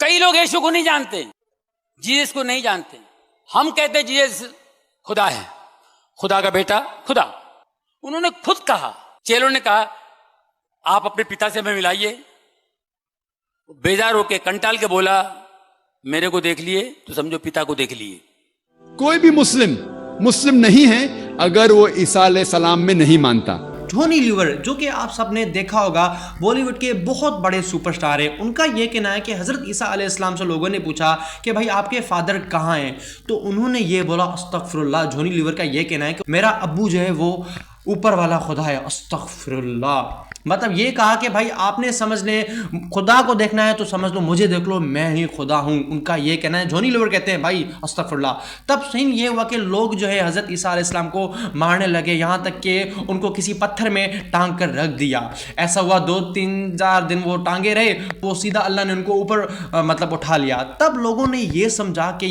कई लोग यीशु को नहीं जानते, जीसस को नहीं जानते। हम कहते जीसस खुदा है, खुदा का बेटा, खुदा। उन्होंने खुद कहा, चेलों ने कहा आप अपने पिता से हमें मिलाइए। बेजार होके कंटाल के बोला मेरे को देख लिए तो समझो पिता को देख लिए। कोई भी मुस्लिम नहीं है अगर वो ईसा अलैहिस्सलाम में नहीं मानता। जॉनी लीवर, जो कि आप सबने देखा होगा, बॉलीवुड के बहुत बड़े सुपरस्टार हैं। उनका यह कहना है कि हज़रत ईसा अलैहिस्सलाम से लोगों ने पूछा कि भाई आपके फादर कहाँ हैं, तो उन्होंने ये बोला अस्तगफिरुल्लाह। जॉनी लीवर का यह कहना है कि मेरा अब्बू जो है वो ऊपर वाला खुदा है, अस्तगफिरुल्लाह। मतलब ये कहा कि भाई आपने समझ ले खुदा को देखना है तो समझ लो मुझे देख लो, मैं ही खुदा हूँ। उनका ये कहना है। जॉनी लीवर कहते हैं भाई अस्तगफिरुल्लाह। तब सीन ये हुआ कि लोग जो है हज़रत ईसा अलैहिस्सलाम को मारने लगे, यहाँ तक कि उनको किसी पत्थर में टांग कर रख दिया। ऐसा हुआ 2-3-4 दिन वो टांगे रहे, वो सीधा अल्लाह ने उनको ऊपर मतलब उठा लिया। तब लोगों ने ये समझा कि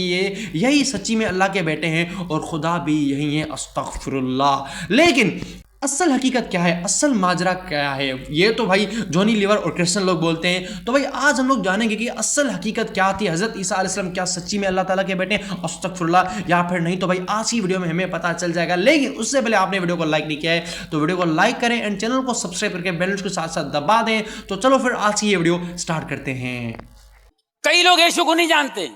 यही सच्ची में अल्लाह के बेटे हैं और खुदा भी यही है, अस्तगफिरुल्लाह। लेकिन असल हकीकत क्या है, असल माजरा क्या है, ये तो भाई जॉनी लीवर और क्रिश्चियन लोग बोलते हैं। तो भाई आज हम लोग जानेंगे कि असल हकीकत क्या थी, हज़रत ईसा अलैहिस्सलाम क्या सच्ची में अल्लाह ताला के बेटे अस्तगफिरुल्लाह या फिर नहीं। तो भाई आज की वीडियो में हमें पता चल जाएगा। लेकिन उससे पहले आपने वीडियो को लाइक नहीं किया है तो वीडियो को लाइक करें एंड चैनल को सब्सक्राइब करके बेल के साथ साथ दबा दें। तो चलो फिर आज की ये वीडियो स्टार्ट करते हैं। कई लोग यीशु को नहीं जानते,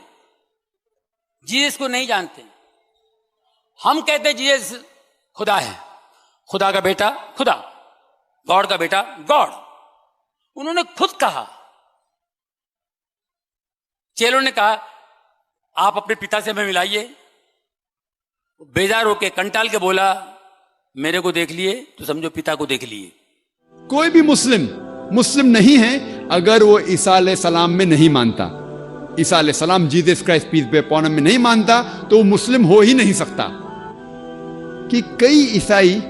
जीसस को नहीं जानते। हम कहते जीसस खुदा है, खुदा का बेटा, खुदा, गॉड का बेटा, गॉड। उन्होंने खुद कहा, चेलों ने कहा आप अपने पिता से हमें मिलाइए। बेजार होके कंटाल के बोला मेरे को देख लिए तो समझो पिता को देख लिए। कोई भी मुस्लिम नहीं है अगर वो ईसा अलैहिस्सलाम में नहीं मानता। ईसा अलैहिस्सलाम Jesus Christ peace be upon him में नहीं मानता तो वो मुस्लिम हो ही नहीं सकता। कि कई ईसाई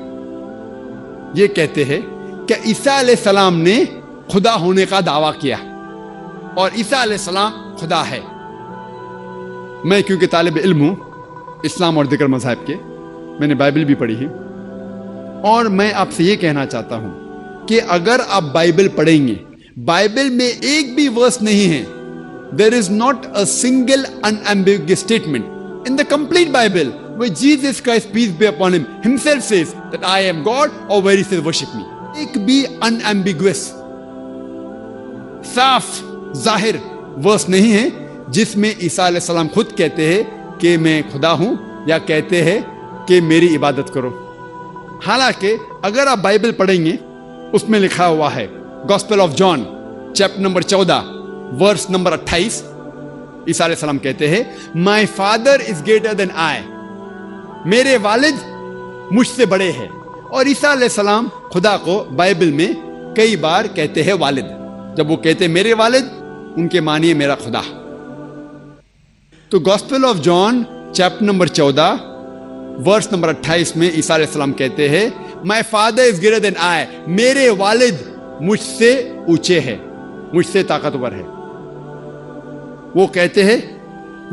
ये कहते हैं कि ईसा अलैहिस्सलाम ने खुदा होने का दावा किया और ईसा अलैहिस्सलाम खुदा है। मैं क्योंकि तालिब इल्म हूं इस्लाम और दिक्र मज़हब के, मैंने बाइबल भी पढ़ी है और मैं आपसे ये कहना चाहता हूं कि अगर आप बाइबल पढ़ेंगे, बाइबल में एक भी वर्स नहीं है, there is not a single unambiguous statement in the complete Bible where Jesus Christ peace be upon him himself says that I am God or where he says worship me. एक भी unambiguous साफ जाहिर verse नहीं है जिसमें ईसा अलैहिस्सलाम खुद कहते हैं कि मैं खुदा हूं या कहते हैं कि मेरी इबादत करो। हालांकि अगर आप बाइबल पढ़ेंगे उसमें लिखा हुआ है Gospel of John chapter number 14 verse number 28, ईसा अलैहिस्सलाम कहते हैं my father is greater than I, मेरे वालिद मुझसे बड़े हैं। और ईसा अलैहिस्सलाम खुदा को बाइबल में कई बार कहते हैं वालिद। जब वो कहते हैं मेरे वालिद, उनके मानिए मेरा खुदा। तो Gospel of John chapter number 14 verse number 28 में ईसा अलैहिस्सलाम कहते हैं my father is greater than I, मेरे वालिद मुझसे ऊंचे हैं, मुझसे ताकतवर है। वो कहते हैं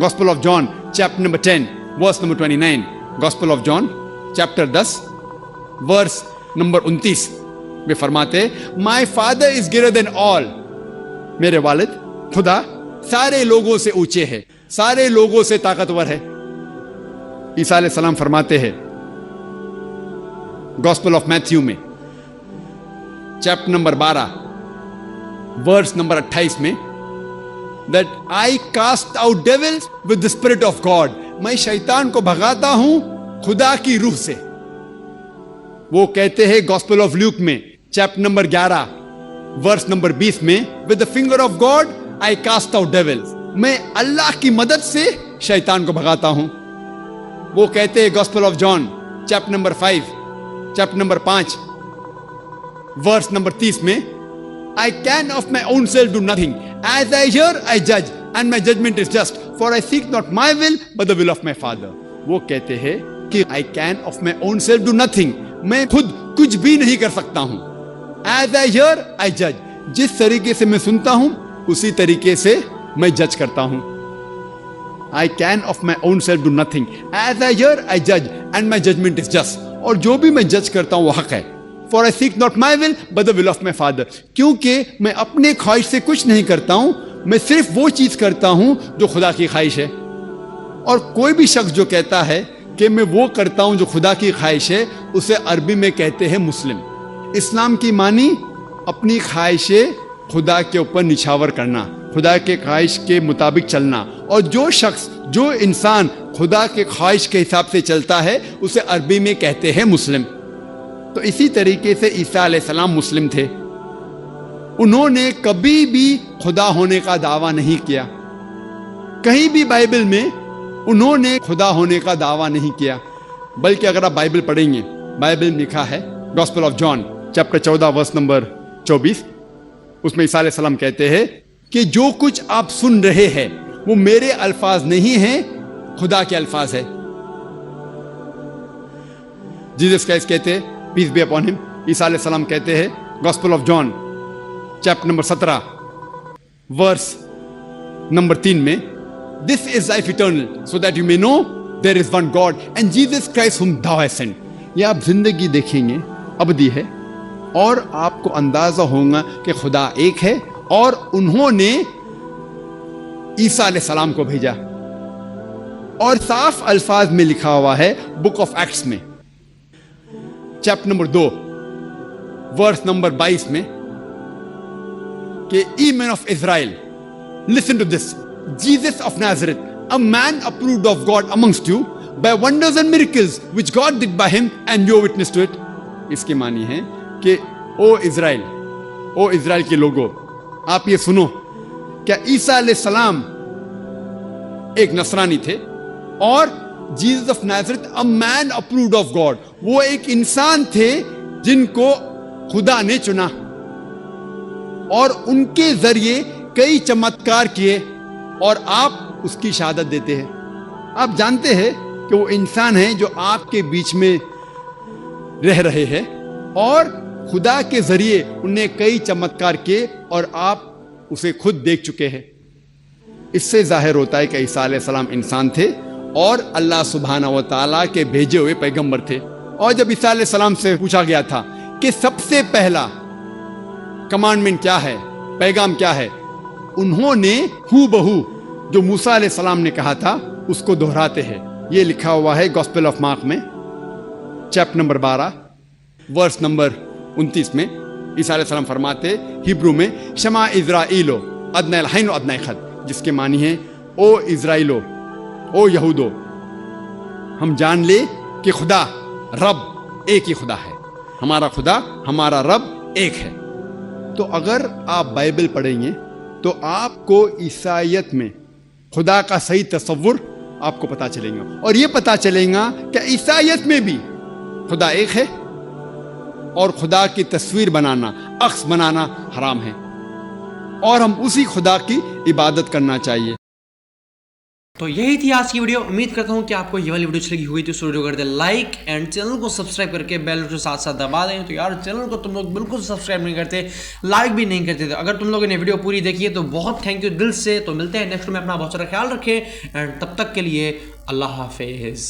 Gospel of John chapter number 10 verse number 29, Gospel of John chapter 10 verse number 29 में फरमाते my father is greater than all, मेरे वालिद खुदा सारे लोगों से ऊंचे हैं, सारे लोगों से ताकतवर है। ईसा अलैहिस्सलाम फरमाते हैं गॉस्पेल ऑफ मैथ्यू में चैप्टर नंबर 12 वर्स नंबर 28 में that I cast out devils with the spirit of God, मैं शैतान को भगाता हूं खुदा की रूह से। वो कहते हैं गॉस्पेल ऑफ ल्यूक में चैप्टर नंबर 11 वर्स नंबर 20 में with the finger of God I cast out devils, मैं अल्लाह की मदद से शैतान को भगाता हूं। वो कहते हैं Gospel of John chapter number 5 chapter number 5 verse number 30 में I can of my own self do nothing. As I hear, I judge, and my judgment is just. For I seek not my will, but the will of my Father. वो कहते हैं कि I can of my own self do nothing. मैं खुद कुछ भी नहीं कर सकता हूँ। As I hear, I judge. जिस तरीके से मैं सुनता हूँ, उसी तरीके से मैं जज करता हूँ। I can of my own self do nothing. As I hear, I judge, and my judgment is just. और जो भी मैं जज करता हूँ वो हक है। For I seek not my will, but the will of my Father. क्योंकि मैं अपने ख्वाहिश से कुछ नहीं करता हूँ, मैं सिर्फ वो चीज करता हूं जो खुदा की ख्वाहिश है। और कोई भी शख्स जो कहता है कि मैं वो करता हूं जो खुदा की ख्वाहिश है, उसे अरबी में कहते हैं मुस्लिम। इस्लाम की मानी अपनी ख्वाहिशें खुदा के ऊपर निछावर करना, खुदा के ख्वाहिश के मुताबिक चलना। और जो शख्स, जो इंसान खुदा के ख्वाहिश के हिसाब से चलता है, उसे अरबी में कहते हैं मुस्लिम। तो इसी तरीके से ईसा अलैहिस्सलाम मुस्लिम थे। उन्होंने कभी भी खुदा होने का दावा नहीं किया। कहीं भी बाइबल में उन्होंने खुदा होने का दावा नहीं किया। बल्कि अगर आप बाइबल पढ़ेंगे, बाइबल में लिखा है Gospel of John chapter 14 verse number 24, उसमें ईसा अलैहिस्सलाम कहते हैं कि जो कुछ आप सुन रहे हैं वो मेरे अल्फाज नहीं हैं, खुदा के अल्फाज है। जीसस क्राइस्ट कहते हैं, पीस बी अपॉन हिम, ईसा अलैहिस्सलाम कहते हैं Gospel of John chapter number 17 verse number 3 में, this is life eternal so that you may know there is one God and Jesus Christ whom thou hast sent। ये आप जिंदगी देखेंगे, अबदी है, और आपको अंदाजा होगा कि खुदा एक है और उन्होंने ईसा अलैहिस्सलाम को भेजा। और साफ अल्फाज में लिखा हुआ है बुक ऑफ एक्ट्स में चैप्टर नंबर 2 वर्स नंबर 22 में कि ye man of Israel, listen to this, Jesus of Nazareth, a man approved of God amongst you by wonders and miracles which God did by him and you witness to it. इसके मानी है कि ओ Israel के लोगों, आप ये सुनो, क्या ईसा अलैहिस्सलाम एक नसरानी थे और Jesus of Nazareth a man approved of God, वो एक इंसान थे जिनको खुदा ने चुना और उनके जरिए कई चमत्कार किए, और आप उसकी शहादत देते हैं। आप जानते हैं कि वो इंसान है जो आपके बीच में रह रहे हैं और खुदा के जरिए उन्हें कई चमत्कार किए और आप उसे खुद देख चुके हैं। इससे जाहिर होता है कि ईसा अलैहिस्सलाम इंसान थे और अल्लाह सुब्हानहू व तआला के भेजे हुए पैगंबर थे। और जब ईसा अलैहिस्सलाम से पूछा गया था कि सबसे पहला कमांडमेंट क्या है, पैगाम क्या है, उन्होंने हूबहू जो मूसा अलैहिस्सलाम ने कहा था उसको दोहराते हैं। ये लिखा हुआ है गॉस्पेल ऑफ मार्क में चैप्टर नंबर 12 वर्स नंबर 29 में। ईसा अलैहिस्सलाम फरमाते हिब्रू में, शमा इज़राइलो अदनैल हैन अदनै खद, जिसके मानी है ओ इज़राइलो, ओ यहूदो, हम जान ले कि खुदा रब एक ही खुदा है, हमारा खुदा, हमारा रब एक है। तो अगर आप बाइबल पढ़ेंगे तो आपको ईसाइयत में खुदा का सही तस्वुर आपको पता चलेगा, और ये पता चलेगा कि ईसाइयत में भी खुदा एक है और खुदा की तस्वीर बनाना, अक्स बनाना हराम है, और हम उसी खुदा की इबादत करना चाहिए। तो यही थी आज की वीडियो। उम्मीद करता हूँ कि आपको ये वाली वीडियो अच्छी लगी हुई तो इस वीडियो को कर दे लाइक एंड चैनल को सब्सक्राइब करके बेल के साथ साथ दबा दें। तो यार चैनल को तुम लोग बिल्कुल सब्सक्राइब नहीं करते, लाइक भी नहीं करते थे। अगर तुम लोगों ने वीडियो पूरी देखी है तो बहुत थैंक यू दिल से। तो मिलते हैं नेक्स्ट में, अपना बहुत सारा ख्याल रखें एंड तब तक के लिए अल्लाह हाफिज़।